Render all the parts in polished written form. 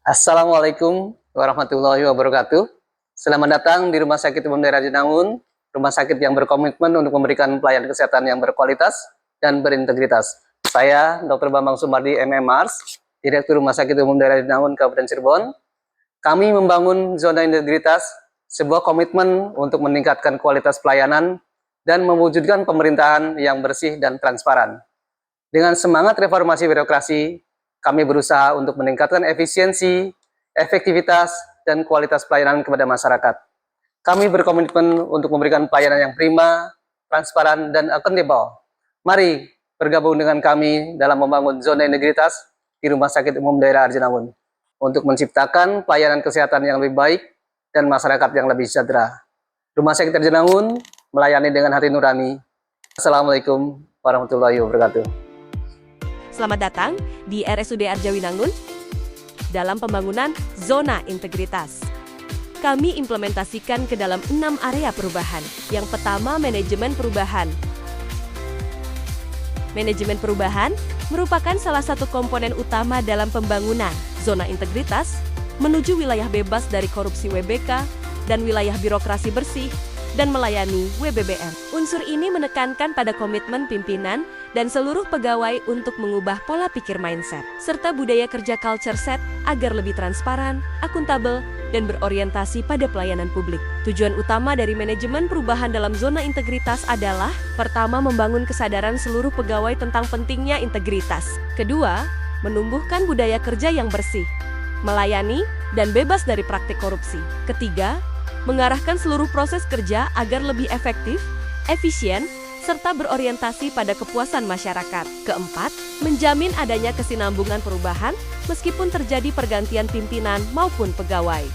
Assalamualaikum warahmatullahi wabarakatuh. Selamat datang di Rumah Sakit Umum Daerah Jinangun, rumah sakit yang berkomitmen untuk memberikan pelayanan kesehatan yang berkualitas dan berintegritas. Saya Dr. Bambang Sumardi, MMARS, Direktur Rumah Sakit Umum Daerah Jinangun, Kabupaten Cirebon. Kami membangun zona integritas, sebuah komitmen untuk meningkatkan kualitas pelayanan dan mewujudkan pemerintahan yang bersih dan transparan. Dengan semangat reformasi birokrasi, kami berusaha untuk meningkatkan efisiensi, efektivitas, dan kualitas pelayanan kepada masyarakat. Kami berkomitmen untuk memberikan pelayanan yang prima, transparan, dan akuntabel. Mari bergabung dengan kami dalam membangun zona integritas di Rumah Sakit Umum Daerah Arjinangun untuk menciptakan pelayanan kesehatan yang lebih baik dan masyarakat yang lebih sejahtera. Rumah Sakit Arjinangun melayani dengan hati nurani. Assalamualaikum warahmatullahi wabarakatuh. Selamat datang di RSUD Arjawinangun dalam pembangunan zona integritas. Kami implementasikan ke dalam 6 area perubahan. Yang pertama, manajemen perubahan. Manajemen perubahan merupakan salah satu komponen utama dalam pembangunan zona integritas menuju wilayah bebas dari korupsi WBK dan wilayah birokrasi bersih dan melayani WBBM. Unsur ini menekankan pada komitmen pimpinan dan seluruh pegawai untuk mengubah pola pikir mindset, serta budaya kerja culture set agar lebih transparan, akuntabel, dan berorientasi pada pelayanan publik. Tujuan utama dari manajemen perubahan dalam zona integritas adalah, pertama, membangun kesadaran seluruh pegawai tentang pentingnya integritas. Kedua, menumbuhkan budaya kerja yang bersih, melayani, dan bebas dari praktik korupsi. Ketiga, mengarahkan seluruh proses kerja agar lebih efektif, efisien, serta berorientasi pada kepuasan masyarakat. Keempat, menjamin adanya kesinambungan perubahan meskipun terjadi pergantian pimpinan maupun pegawai.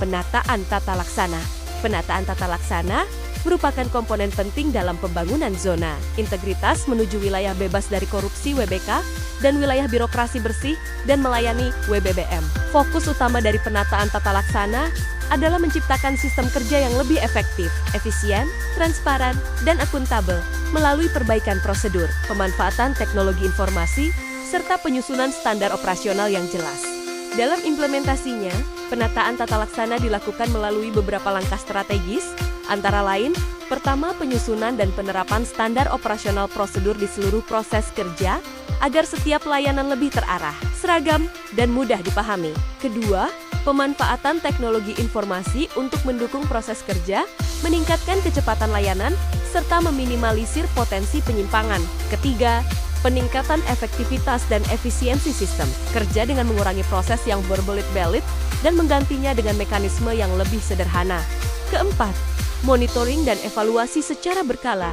Penataan tata laksana. Penataan tata laksana merupakan komponen penting dalam pembangunan zona integritas menuju wilayah bebas dari korupsi WBK dan wilayah birokrasi bersih dan melayani WBBM. Fokus utama dari penataan tata laksana adalah menciptakan sistem kerja yang lebih efektif, efisien, transparan, dan akuntabel melalui perbaikan prosedur, pemanfaatan teknologi informasi, serta penyusunan standar operasional yang jelas. Dalam implementasinya, penataan tata laksana dilakukan melalui beberapa langkah strategis, antara lain, pertama, penyusunan dan penerapan standar operasional prosedur di seluruh proses kerja agar setiap pelayanan lebih terarah, seragam, dan mudah dipahami. Kedua, pemanfaatan teknologi informasi untuk mendukung proses kerja, meningkatkan kecepatan layanan, serta meminimalisir potensi penyimpangan. Ketiga, peningkatan efektivitas dan efisiensi sistem kerja dengan mengurangi proses yang berbelit-belit dan menggantinya dengan mekanisme yang lebih sederhana. Keempat, monitoring dan evaluasi secara berkala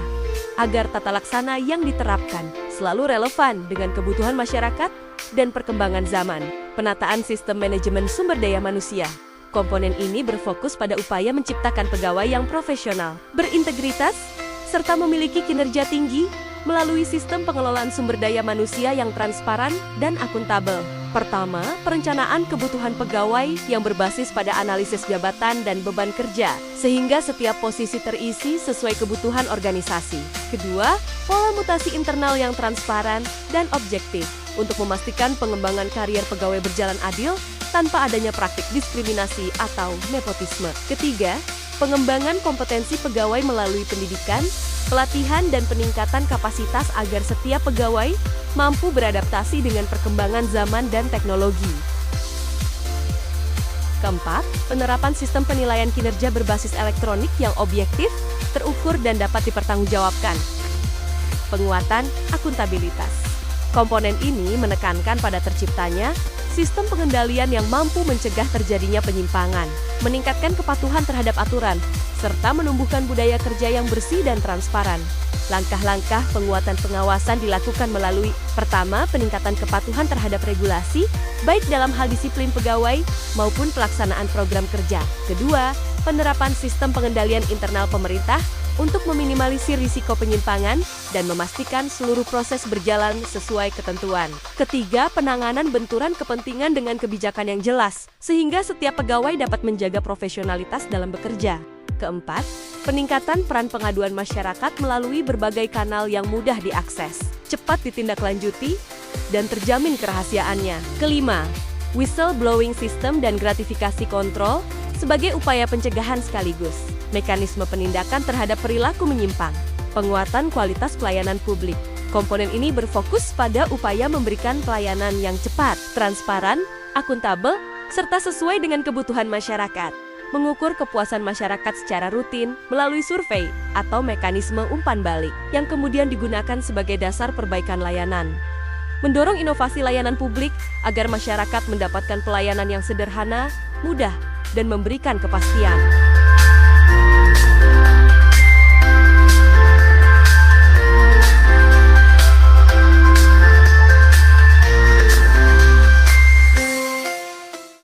agar tata laksana yang diterapkan selalu relevan dengan kebutuhan masyarakat dan perkembangan zaman. Penataan sistem manajemen sumber daya manusia. Komponen ini berfokus pada upaya menciptakan pegawai yang profesional, berintegritas, serta memiliki kinerja tinggi melalui sistem pengelolaan sumber daya manusia yang transparan dan akuntabel. Pertama, perencanaan kebutuhan pegawai yang berbasis pada analisis jabatan dan beban kerja, sehingga setiap posisi terisi sesuai kebutuhan organisasi. Kedua, pola mutasi internal yang transparan dan objektif untuk memastikan pengembangan karier pegawai berjalan adil tanpa adanya praktik diskriminasi atau nepotisme. Ketiga, pengembangan kompetensi pegawai melalui pendidikan, pelatihan, dan peningkatan kapasitas agar setiap pegawai mampu beradaptasi dengan perkembangan zaman dan teknologi. Keempat, penerapan sistem penilaian kinerja berbasis elektronik yang objektif, terukur, dan dapat dipertanggungjawabkan. Penguatan akuntabilitas. Komponen ini menekankan pada terciptanya sistem pengendalian yang mampu mencegah terjadinya penyimpangan, meningkatkan kepatuhan terhadap aturan, serta menumbuhkan budaya kerja yang bersih dan transparan. Langkah-langkah penguatan pengawasan dilakukan melalui, pertama, peningkatan kepatuhan terhadap regulasi, baik dalam hal disiplin pegawai maupun pelaksanaan program kerja. Kedua, penerapan sistem pengendalian internal pemerintah untuk meminimalisir risiko penyimpangan dan memastikan seluruh proses berjalan sesuai ketentuan. Ketiga, penanganan benturan kepentingan dengan kebijakan yang jelas, sehingga setiap pegawai dapat menjaga profesionalitas dalam bekerja. Keempat, peningkatan peran pengaduan masyarakat melalui berbagai kanal yang mudah diakses, cepat ditindaklanjuti, dan terjamin kerahasiaannya. Kelima, whistleblowing system dan gratifikasi kontrol sebagai upaya pencegahan sekaligus mekanisme penindakan terhadap perilaku menyimpang. Penguatan kualitas pelayanan publik. Komponen ini berfokus pada upaya memberikan pelayanan yang cepat, transparan, akuntabel, serta sesuai dengan kebutuhan masyarakat. Mengukur kepuasan masyarakat secara rutin melalui survei atau mekanisme umpan balik yang kemudian digunakan sebagai dasar perbaikan layanan. Mendorong inovasi layanan publik agar masyarakat mendapatkan pelayanan yang sederhana, mudah, dan memberikan kepastian.